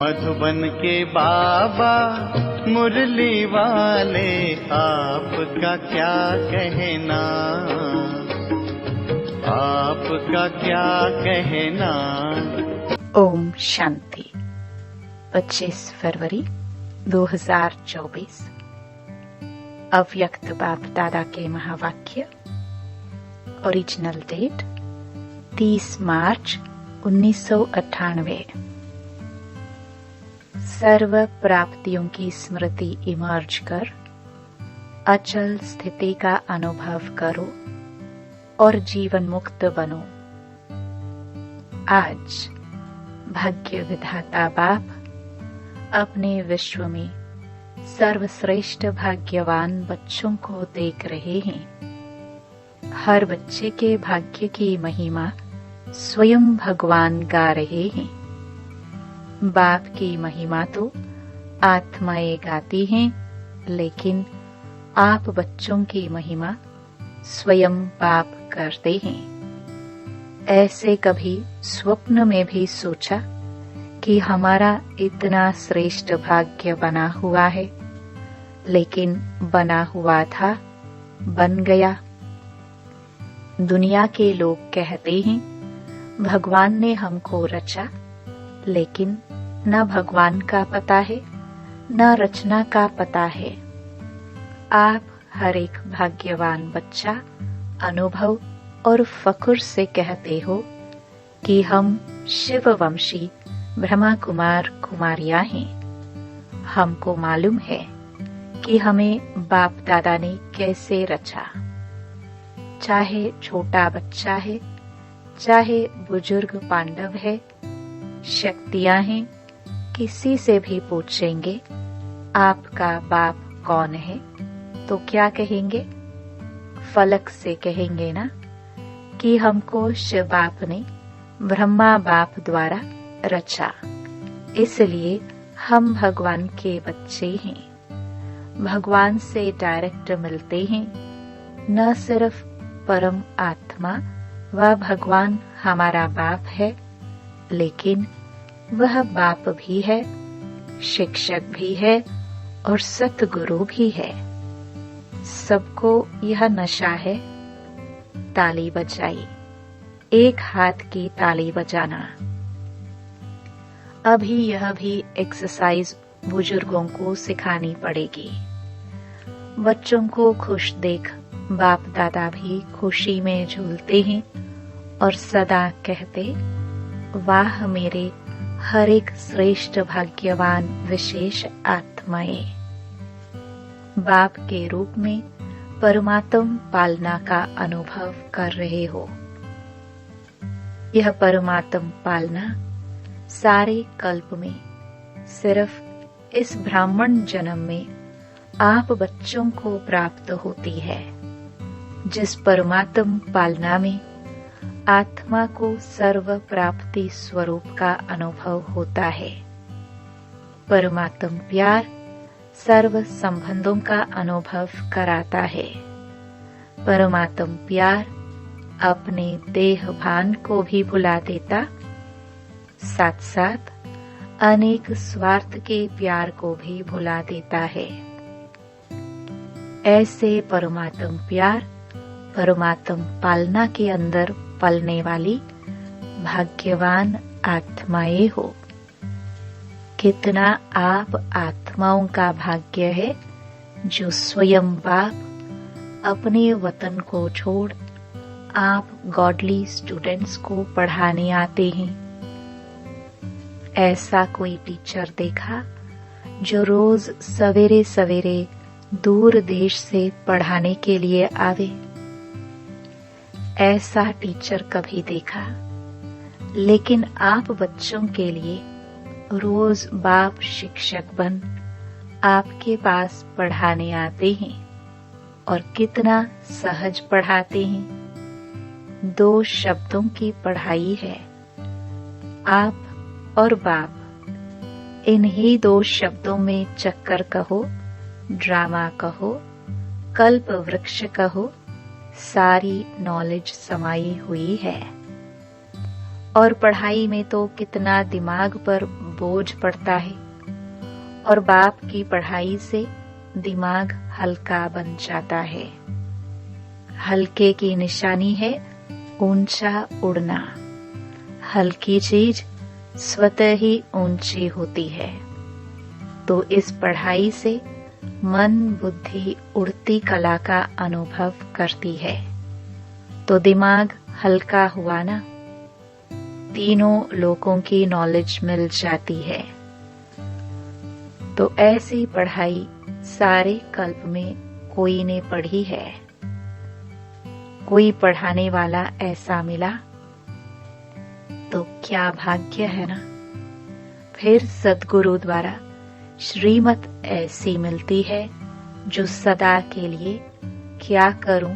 मधुबन के बाबा मुरली वाले, आपका क्या कहना, आपका क्या कहना। ओम शांति। 25 फरवरी 2024। अव्यक्त बाप दादा के महावाक्य। ओरिजिनल डेट 30 मार्च 1998। सर्व प्राप्तियों की स्मृति इमर्ज कर अचल स्थिति का अनुभव करो और जीवन मुक्त बनो। आज भाग्य विधाता बाप अपने विश्व में सर्वश्रेष्ठ भाग्यवान बच्चों को देख रहे हैं। हर बच्चे के भाग्य की महिमा स्वयं भगवान गा रहे हैं। बाप की महिमा तो आत्माएं गाती हैं, लेकिन आप बच्चों की महिमा स्वयं बाप करते हैं। ऐसे कभी स्वप्न में भी सोचा कि हमारा इतना श्रेष्ठ भाग्य बना हुआ है, लेकिन बना हुआ था, बन गया। दुनिया के लोग कहते हैं भगवान ने हमको रचा, लेकिन न भगवान का पता है न रचना का पता है। आप हर एक भाग्यवान बच्चा अनुभव और फख्र से कहते हो कि हम शिववंशी ब्रह्मा कुमार कुमारियां हैं। हमको मालूम है कि हमें बाप दादा ने कैसे रचा। चाहे छोटा बच्चा है, चाहे बुजुर्ग पांडव है, शक्तियां हैं, किसी से भी पूछेंगे आपका बाप कौन है तो क्या कहेंगे? फलक से कहेंगे ना कि हमको शिव बाप ने ब्रह्मा बाप द्वारा रचा, इसलिए हम भगवान के बच्चे हैं। भगवान से डायरेक्ट मिलते हैं। न सिर्फ परम आत्मा व भगवान हमारा बाप है, लेकिन वह बाप भी है, शिक्षक भी है और सतगुरु भी है। सबको यह नशा है। ताली बजाई, एक हाथ की ताली बजाना। अभी यह भी एक्सरसाइज बुजुर्गों को सिखानी पड़ेगी। बच्चों को खुश देख बाप दादा भी खुशी में झूलते हैं और सदा कहते, वाह मेरे हर एक श्रेष्ठ भाग्यवान विशेष आत्माएं। बाप के रूप में परमात्म पालना का अनुभव कर रहे हो। यह परमात्म पालना सारे कल्प में, सिर्फ इस ब्राह्मण जन्म में आप बच्चों को प्राप्त होती है। जिस परमात्म पालना में आत्मा को सर्व प्राप्ति स्वरूप का अनुभव होता है। परमात्म प्यार सर्व संबंधों का अनुभव कराता है। परमात्म प्यार अपने देह भान को भी भुला देता, साथ साथ अनेक स्वार्थ के प्यार को भी भुला देता है। ऐसे परमात्म प्यार, परमात्म पालना के अंदर पलने वाली भाग्यवान आत्माएं हो। कितना आप आत्माओं का भाग्य है जो स्वयं बाप अपने वतन को छोड़ आप गॉडली स्टूडेंट्स को पढ़ाने आते हैं। ऐसा कोई टीचर देखा जो रोज सवेरे सवेरे दूर देश से पढ़ाने के लिए आवे? ऐसा टीचर कभी देखा? लेकिन आप बच्चों के लिए रोज बाप शिक्षक बन आपके पास पढ़ाने आते हैं और कितना सहज पढ़ाते हैं। 2 शब्दों की पढ़ाई है, आप और बाप। इन्हीं 2 शब्दों में चक्कर कहो, ड्रामा कहो, कल्प वृक्ष कहो, सारी नॉलेज समाई हुई है। और पढ़ाई में तो कितना दिमाग पर बोझ पड़ता है और बाप की पढ़ाई से दिमाग हल्का बन जाता है। हल्के की निशानी है ऊंचा उड़ना। हल्की चीज स्वतः ही ऊंची होती है। तो इस पढ़ाई से मन बुद्धि उड़ती कला का अनुभव करती है, तो दिमाग हल्का हुआ ना। तीनों लोगों की नॉलेज मिल जाती है। तो ऐसी पढ़ाई सारे कल्प में कोई ने पढ़ी है। कोई पढ़ाने वाला ऐसा मिला तो क्या भाग्य है ना। फिर सद्गुरु द्वारा श्रीमत ऐसी मिलती है जो सदा के लिए क्या करूं,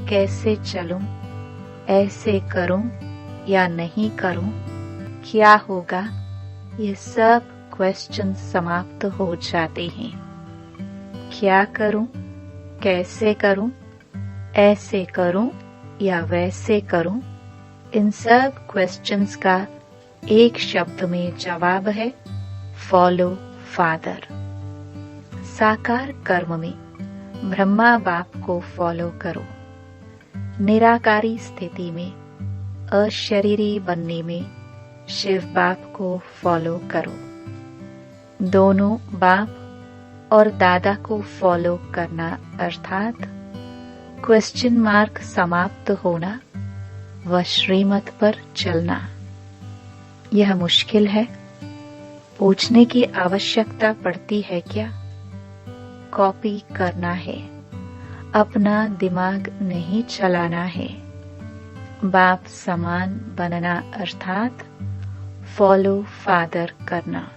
कैसे चलूं, ऐसे करूं या नहीं करूं, क्या होगा, ये सब क्वेश्चन समाप्त हो जाते हैं। क्या करूं, कैसे करूं, ऐसे करूं या वैसे करूं, इन सब क्वेश्चंस का एक शब्द में जवाब है फॉलो फादर। साकार कर्म में ब्रह्मा बाप को फॉलो करो। निराकारी स्थिति में अशरीरी बनने में शिव बाप को फॉलो करो। दोनों बाप और दादा को फॉलो करना अर्थात क्वेश्चन मार्क समाप्त होना व श्रीमत पर चलना। यह मुश्किल है। पूछने की आवश्यकता पड़ती है क्या? कॉपी करना है, अपना दिमाग नहीं चलाना है। बाप समान बनना अर्थात फॉलो फादर करना।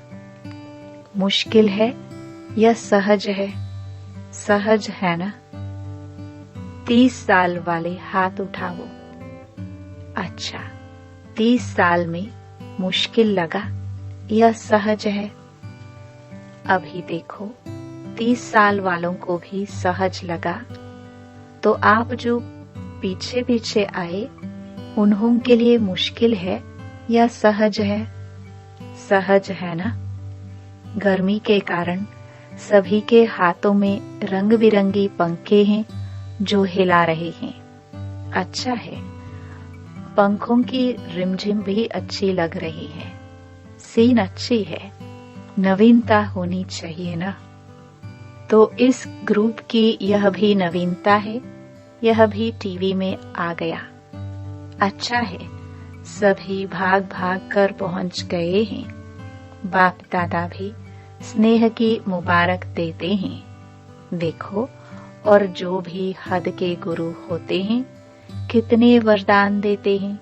मुश्किल है या सहज है? सहज है ना। 30 साल वाले हाथ उठाओ। अच्छा, 30 साल में मुश्किल लगा या सहज है? अभी देखो, 30 साल वालों को भी सहज लगा, तो आप जो पीछे पीछे आए उन्हों के लिए मुश्किल है या सहज है? सहज है ना। गर्मी के कारण सभी के हाथों में रंग बिरंगी पंखे हैं जो हिला रहे हैं। अच्छा है। पंखों की रिमझिम भी अच्छी लग रही है। सीन अच्छी है। नवीनता होनी चाहिए ना। तो इस ग्रुप की यह भी नवीनता है। यह भी टीवी में आ गया। अच्छा है। सभी भाग भाग कर पहुंच गए हैं। बाप दादा भी स्नेह की मुबारक देते हैं। देखो, और जो भी हद के गुरु होते हैं कितने वरदान देते हैं,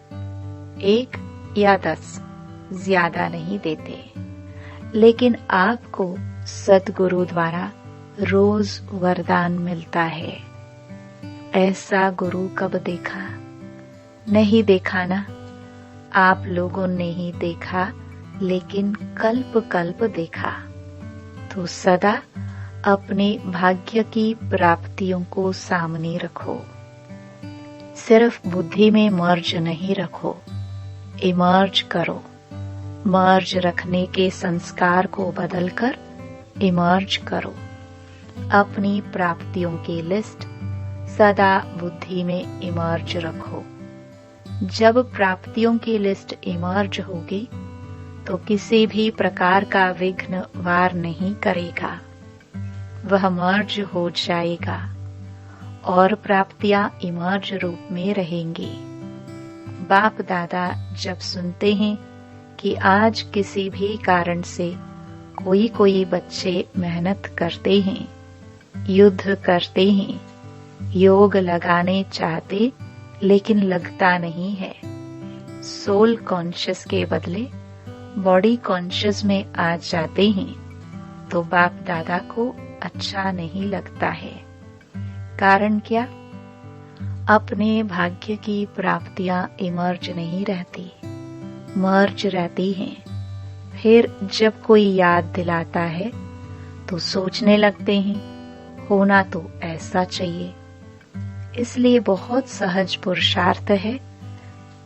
1 या 10, ज्यादा नहीं देते। लेकिन आपको सद्गुरु द्वारा रोज वरदान मिलता है। ऐसा गुरु कब देखा? नहीं देखा ना। आप लोगों ने ही देखा, लेकिन कल्प कल्प देखा। तो सदा अपने भाग्य की प्राप्तियों को सामने रखो। सिर्फ बुद्धि में मर्ज नहीं रखो, इमर्ज करो। मर्ज रखने के संस्कार को बदलकर इमर्ज करो। अपनी प्राप्तियों की लिस्ट सदा बुद्धि में इमर्ज रखो। जब प्राप्तियों की लिस्ट इमर्ज होगी तो किसी भी प्रकार का विघ्न वार नहीं करेगा। वह मर्ज हो जाएगा और प्राप्तियां इमर्ज रूप में रहेंगी। बाप दादा जब सुनते हैं कि आज किसी भी कारण से कोई बच्चे मेहनत करते हैं, युद्ध करते हैं, योग लगाने चाहते लेकिन लगता नहीं है, सोल कॉन्शियस के बदले बॉडी कॉन्शियस में आ जाते हैं, तो बाप दादा को अच्छा नहीं लगता है। कारण क्या? अपने भाग्य की प्राप्तियां इमर्ज नहीं रहती, मर्ज रहती हैं। फिर जब कोई याद दिलाता है तो सोचने लगते हैं होना तो ऐसा चाहिए। इसलिए बहुत सहज पुरुषार्थ है,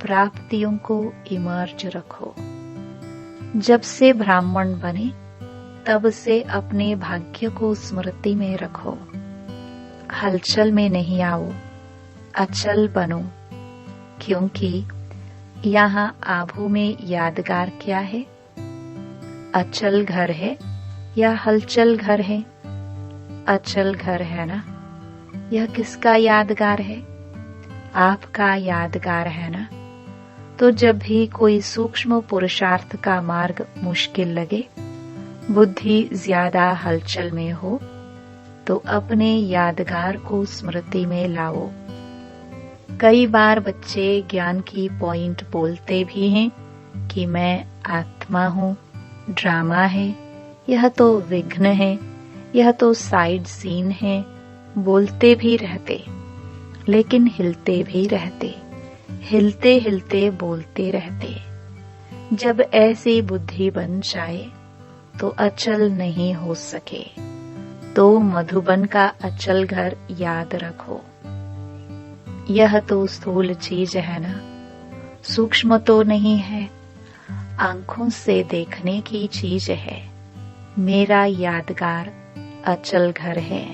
प्राप्तियों को इमर्ज रखो। जब से ब्राह्मण बने तब से अपने भाग्य को स्मृति में रखो। हलचल में नहीं आओ, अचल बनो, क्योंकि यहाँ आभू में यादगार क्या है? अचल घर है या हलचल घर है? अचल घर है ना। यह किसका यादगार है? आपका यादगार है ना। तो जब भी कोई सूक्ष्म पुरुषार्थ का मार्ग मुश्किल लगे, बुद्धि ज्यादा हलचल में हो, तो अपने यादगार को स्मृति में लाओ। कई बार बच्चे ज्ञान की पॉइंट बोलते भी हैं कि मैं आत्मा हूँ, ड्रामा है, यह तो विघ्न है, यह तो साइड सीन है, बोलते भी रहते, लेकिन हिलते भी रहते, हिलते हिलते बोलते रहते। जब ऐसी बुद्धि बन जाए तो अचल नहीं हो सके, तो मधुबन का अचल घर याद रखो। यह तो स्थूल चीज है ना, सूक्ष्म तो नहीं है, आंखों से देखने की चीज है। मेरा यादगार अचल घर है,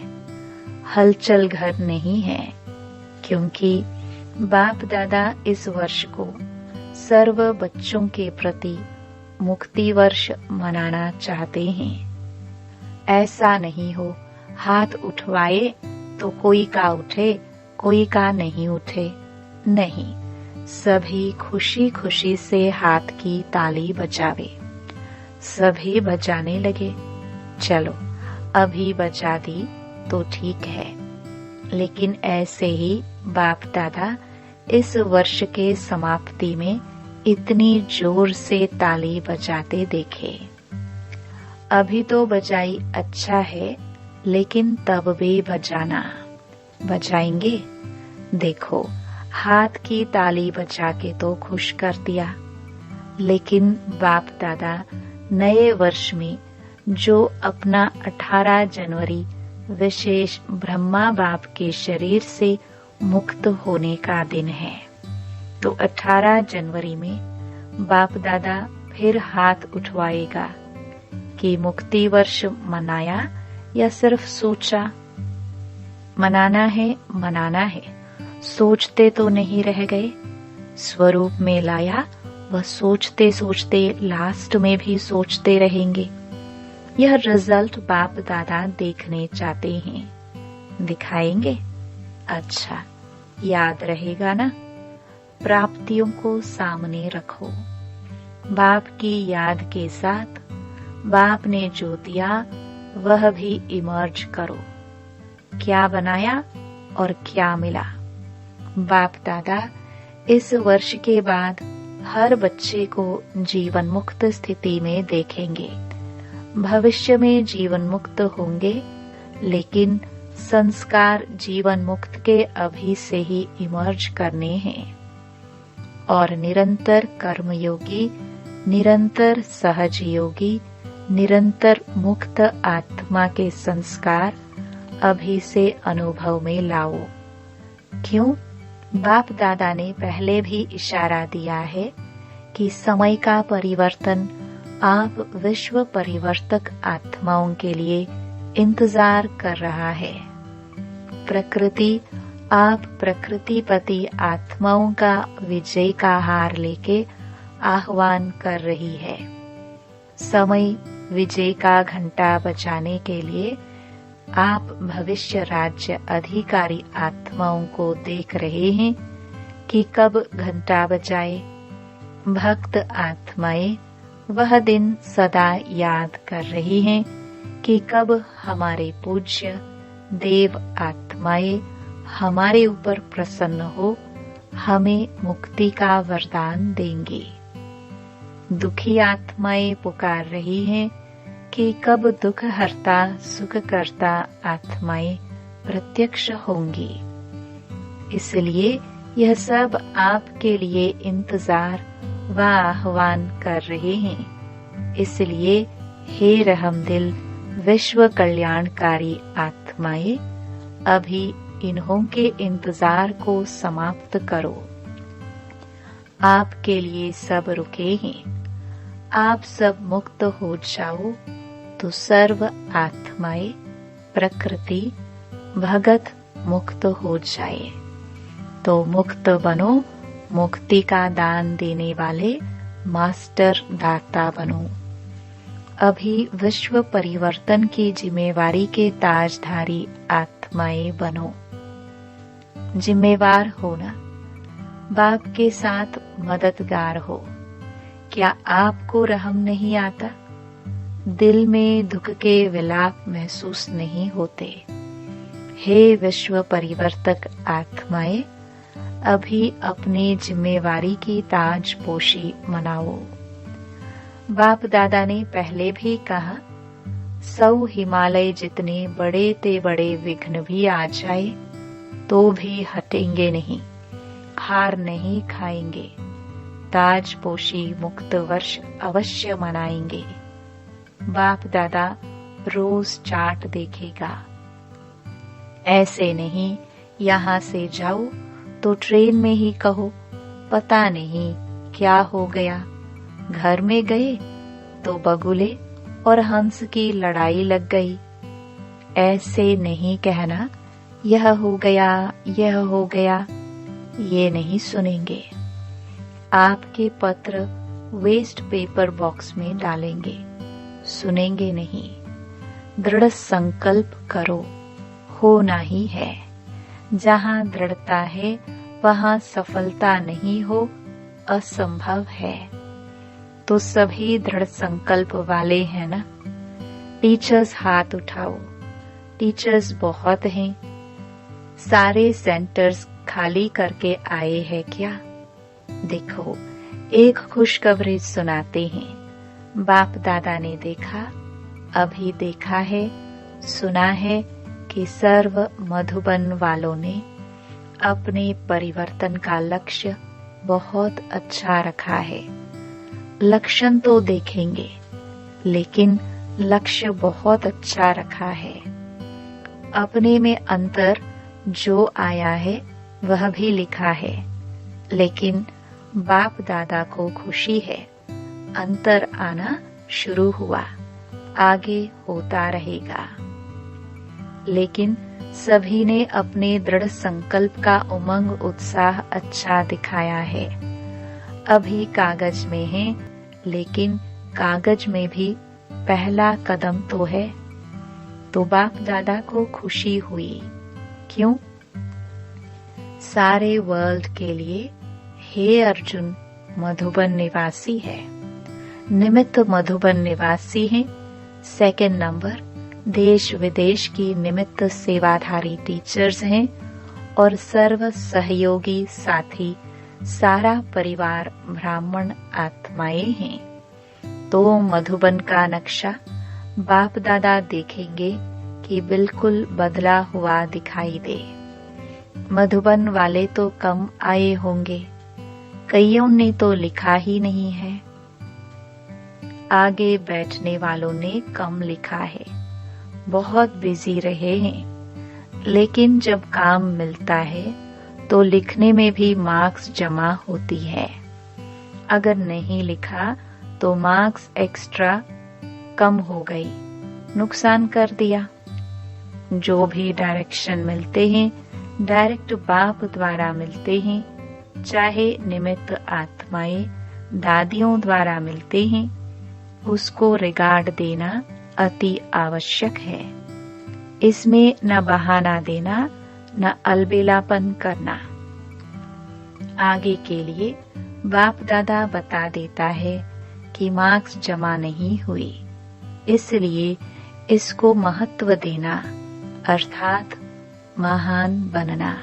हलचल घर नहीं है, क्योंकि बाप दादा इस वर्ष को सर्व बच्चों के प्रति मुक्ति वर्ष मनाना चाहते हैं। ऐसा नहीं हो हाथ उठवाए तो कोई का उठे, कोई का नहीं उठे। नहीं, सभी खुशी खुशी से हाथ की ताली बजावे। सभी बजाने लगे। चलो अभी बजा दी तो ठीक है, लेकिन ऐसे ही बाप दादा इस वर्ष के समाप्ति में इतनी जोर से ताली बजाते देखे। अभी तो बजाई अच्छा है, लेकिन तब भी बजाना। बजाएंगे? देखो, हाथ की ताली बजा के तो खुश कर दिया, लेकिन बाप दादा नए वर्ष में जो अपना 18 जनवरी विशेष ब्रह्मा बाप के शरीर से मुक्त होने का दिन है, तो 18 जनवरी में बाप दादा फिर हाथ उठवाएगा कि मुक्ति वर्ष मनाया या सिर्फ सोचा। मनाना है, मनाना है, सोचते तो नहीं रह गए। स्वरूप में लाया, वह सोचते सोचते लास्ट में भी सोचते रहेंगे। यह रिजल्ट बाप दादा देखने चाहते हैं। दिखाएंगे? अच्छा, याद रहेगा ना। प्राप्तियों को सामने रखो। बाप की याद के साथ बाप ने जो दिया वह भी इमर्ज करो। क्या बनाया और क्या मिला। बाप दादा इस वर्ष के बाद हर बच्चे को जीवन मुक्त स्थिति में देखेंगे। भविष्य में जीवन मुक्त होंगे, लेकिन संस्कार जीवन मुक्त के अभी से ही इमर्ज करने हैं। और निरंतर कर्मयोगी, निरंतर सहज योगी, निरंतर मुक्त आत्मा के संस्कार अभी से अनुभव में लाओ। क्यों? बाप दादा ने पहले भी इशारा दिया है कि समय का परिवर्तन आप विश्व परिवर्तक आत्माओं के लिए इंतजार कर रहा है। प्रकृति आप प्रकृतिपति आत्माओं का विजय का हार लेके आह्वान कर रही है। समय विजय का घंटा बजाने के लिए आप भविष्य राज्य अधिकारी आत्माओं को देख रहे हैं कि कब घंटा बजाए। भक्त आत्माएं वह दिन सदा याद कर रही हैं कि कब हमारे पूज्य देव आत्माएं हमारे ऊपर प्रसन्न हो हमें मुक्ति का वरदान देंगी। दुखी आत्माएं पुकार रही हैं कि कब दुख हरता सुख करता आत्माएं प्रत्यक्ष होंगी। इसलिए यह सब आपके लिए इंतजार व आह्वान कर रहे हैं। इसलिए हे रहमदिल विश्व कल्याणकारी आत्माएं, अभी इन्हों के इंतजार को समाप्त करो। आपके लिए सब रुके हैं। आप सब मुक्त हो जाओ तो सर्व आत्माएं, प्रकृति, भगत मुक्त हो जाए। तो मुक्त बनो, मुक्ति का दान देने वाले मास्टर दाता बनो। अभी विश्व परिवर्तन की जिम्मेवारी के ताजधारी आत्माएं बनो। जिम्मेवार होना, बाप के साथ मददगार हो। क्या आपको रहम नहीं आता? दिल में दुख के विलाप महसूस नहीं होते? हे विश्व परिवर्तक आत्माएं, अभी अपनी जिम्मेवारी की ताजपोशी मनाओ। बाप दादा ने पहले भी कहा, 100 हिमालय जितने बड़े ते बड़े विघ्न भी आ जाए तो भी हटेंगे नहीं, हार नहीं खाएंगे, ताजपोशी मुक्त वर्ष अवश्य मनाएंगे। बाप दादा रोज चार्ट देखेगा। ऐसे नहीं यहाँ से जाओ तो ट्रेन में ही कहो, पता नहीं क्या हो गया। घर में गए तो बगुले और हंस की लड़ाई लग गई। ऐसे नहीं कहना यह हो गया, यह हो गया, ये नहीं सुनेंगे। आपके पत्र वेस्ट पेपर बॉक्स में डालेंगे, सुनेंगे नहीं। दृढ़ संकल्प करो, होना ही है। जहाँ दृढ़ता है वहाँ सफलता नहीं हो, असंभव है। तो सभी दृढ़ संकल्प वाले हैं ना? टीचर्स हाथ उठाओ। टीचर्स बहुत हैं। सारे सेंटर्स खाली करके आए हैं क्या? देखो, एक खुशखबरी सुनाते हैं। बाप दादा ने देखा, अभी देखा है, सुना है कि सर्व मधुबन वालों ने अपने परिवर्तन का लक्ष्य बहुत अच्छा रखा है। लक्षण तो देखेंगे, लेकिन लक्ष्य बहुत अच्छा रखा है। अपने में अंतर जो आया है वह भी लिखा है, लेकिन बाप दादा को खुशी है, अंतर आना शुरू हुआ, आगे होता रहेगा। लेकिन सभी ने अपने दृढ़ संकल्प का उमंग उत्साह अच्छा दिखाया है। अभी कागज में है, लेकिन कागज में भी पहला कदम तो है। तो बाप दादा को खुशी हुई। क्यों? सारे वर्ल्ड के लिए हे अर्जुन मधुबन निवासी है। निमित्त मधुबन निवासी हैं। सेकंड नंबर देश विदेश की निमित्त सेवाधारी टीचर्स हैं और सर्व सहयोगी साथी सारा परिवार ब्राह्मण आत्माएं हैं। तो मधुबन का नक्शा बाप दादा देखेंगे कि बिल्कुल बदला हुआ दिखाई दे। मधुबन वाले तो कम आए होंगे, कईयों ने तो लिखा ही नहीं है। आगे बैठने वालों ने कम लिखा है, बहुत बिजी रहे हैं। लेकिन जब काम मिलता है तो लिखने में भी मार्क्स जमा होती है। अगर नहीं लिखा तो मार्क्स एक्स्ट्रा कम हो गई, नुकसान कर दिया। जो भी डायरेक्शन मिलते हैं डायरेक्ट बाप द्वारा मिलते हैं, चाहे निमित्त आत्माएं दादियों द्वारा मिलते हैं, उसको रिगार्ड देना अति आवश्यक है। इसमें न बहाना देना, न अलबेलापन करना। आगे के लिए बाप दादा बता देता है कि मार्क्स जमा नहीं हुई, इसलिए इसको महत्व देना, अर्थात महान बनना।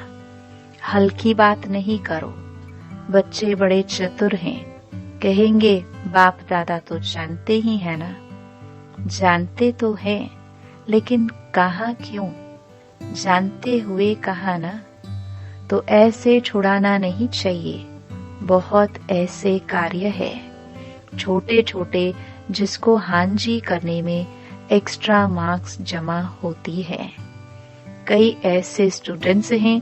हल्की बात नहीं करो। बच्चे बड़े चतुर हैं, कहेंगे बाप दादा तो जानते ही है ना। जानते तो हैं, लेकिन कहा क्यों? जानते हुए कहा ना। तो ऐसे छुड़ाना नहीं चाहिए। बहुत ऐसे कार्य है छोटे छोटे जिसको हांजी करने में एक्स्ट्रा मार्क्स जमा होती है। कई ऐसे स्टूडेंट्स हैं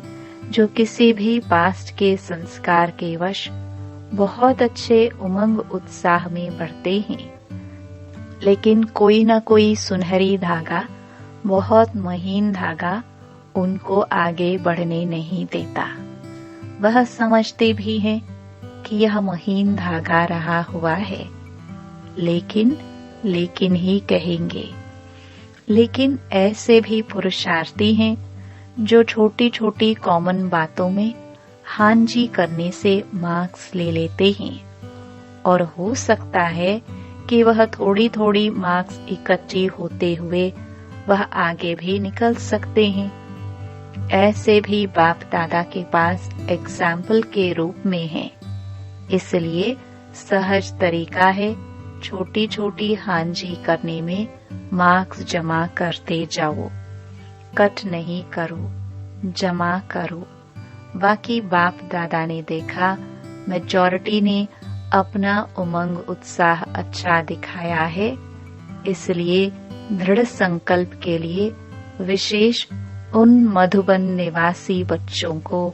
जो किसी भी पास्ट के संस्कार के वश बहुत अच्छे उमंग उत्साह में बढ़ते हैं, लेकिन कोई न कोई सुनहरी धागा, बहुत महीन धागा उनको आगे बढ़ने नहीं देता। वह समझते भी हैं कि यह महीन धागा रहा हुआ है, लेकिन ही कहेंगे। लेकिन ऐसे भी पुरुषार्थी हैं जो छोटी छोटी कॉमन बातों में हाँ जी करने से मार्क्स ले लेते हैं, और हो सकता है कि वह थोड़ी थोड़ी मार्क्स इकट्ठी होते हुए वह आगे भी निकल सकते हैं। ऐसे भी बाप दादा के पास एग्जाम्पल के रूप में हैं। इसलिए सहज तरीका है, छोटी छोटी हाँ जी करने में मार्क्स जमा करते जाओ। कट नहीं करो, जमा करो। बाकी बाप दादा ने देखा मेजॉरिटी ने अपना उमंग उत्साह अच्छा दिखाया है, इसलिए दृढ़ संकल्प के लिए विशेष उन मधुबन निवासी बच्चों को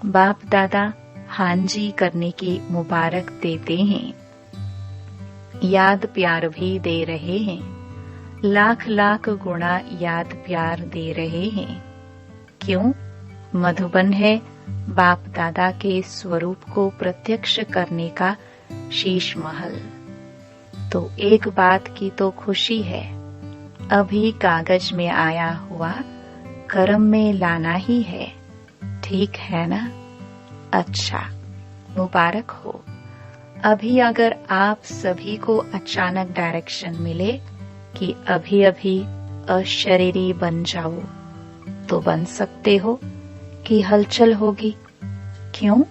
बाप दादा हाँ जी करने की मुबारक देते हैं। याद प्यार भी दे रहे हैं, लाख लाख गुणा याद प्यार दे रहे हैं। क्यों? मधुबन है बाप दादा के स्वरूप को प्रत्यक्ष करने का शीश महल। तो एक बात की तो खुशी है, अभी कागज में आया हुआ कर्म में लाना ही है। ठीक है ना? अच्छा, मुबारक हो। अभी अगर आप सभी को अचानक डायरेक्शन मिले कि अभी अभी अशरीरी बन जाओ, तो बन सकते हो कि हलचल होगी। क्यों?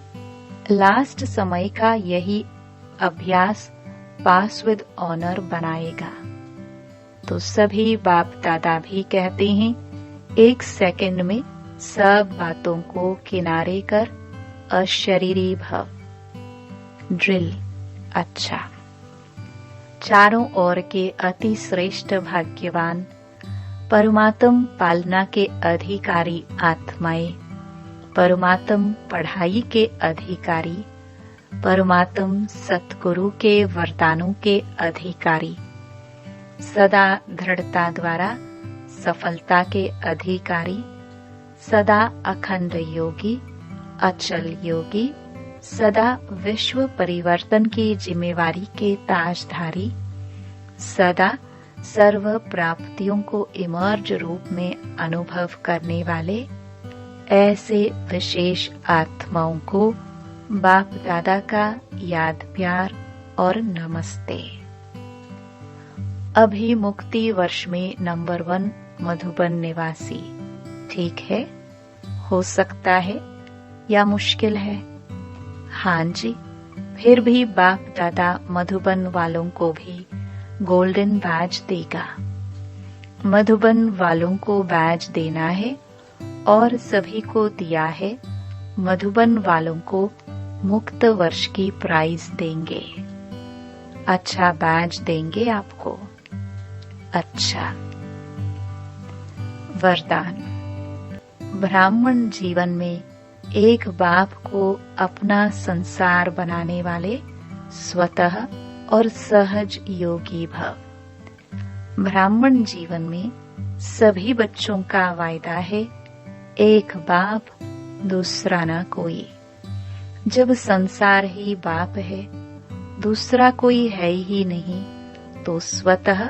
लास्ट समय का यही अभ्यास पास विद ऑनर बनाएगा। तो सभी बाप दादा भी कहते हैं, 1 सेकंड में सब बातों को किनारे कर अशरीरी भव। ड्रिल। अच्छा, चारों ओर के अति श्रेष्ठ भाग्यवान परमात्म पालना के अधिकारी आत्माएं, परमात्म पढ़ाई के अधिकारी, परमात्म सतगुरु के वरदानों के अधिकारी, सदा दृढ़ता द्वारा सफलता के अधिकारी, सदा अखंड योगी, अचल योगी, सदा विश्व परिवर्तन की जिम्मेवारी के ताजधारी, सदा सर्व प्राप्तियों को इमर्ज रूप में अनुभव करने वाले, ऐसे विशेष आत्माओं को बाप दादा का याद प्यार और नमस्ते। अभी मुक्ति वर्ष में नंबर 1 मधुबन निवासी। ठीक है? हो सकता है या मुश्किल है? हाँ जी, फिर भी बाप दादा मधुबन वालों को भी गोल्डन बैज देगा। मधुबन वालों को बैज देना है और सभी को दिया है। मधुबन वालों को मुक्त वर्ष की प्राइज देंगे। अच्छा बैज देंगे आपको। अच्छा। वरदान। ब्राह्मण जीवन में एक बाप को अपना संसार बनाने वाले स्वतः और सहज योगी भव। ब्राह्मण जीवन में सभी बच्चों का वायदा है, एक बाप दूसरा ना कोई। जब संसार ही बाप है, दूसरा कोई है ही नहीं, तो स्वतः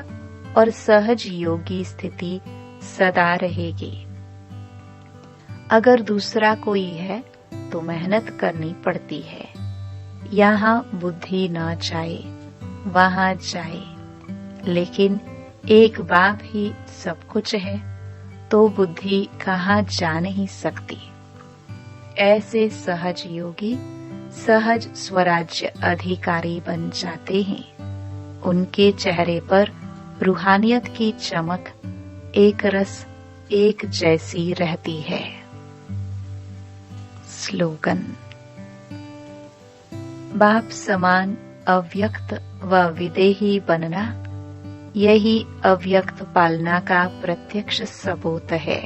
और सहज योगी स्थिति सदा रहेगी। अगर दूसरा कोई है तो मेहनत करनी पड़ती है। यहाँ बुद्धि न जाए, वहाँ जाए। लेकिन एक बाप ही सब कुछ है, तो बुद्धि कहाँ जा नहीं सकती। ऐसे सहज योगी सहज स्वराज्य अधिकारी बन जाते हैं। उनके चेहरे पर रूहानियत की चमक एक रस एक जैसी रहती है। स्लोगन। बाप समान अव्यक्त व विदेही बनना, यही अव्यक्त पालना का प्रत्यक्ष सबूत है।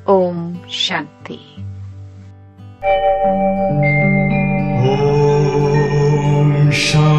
ओम शांति। शाम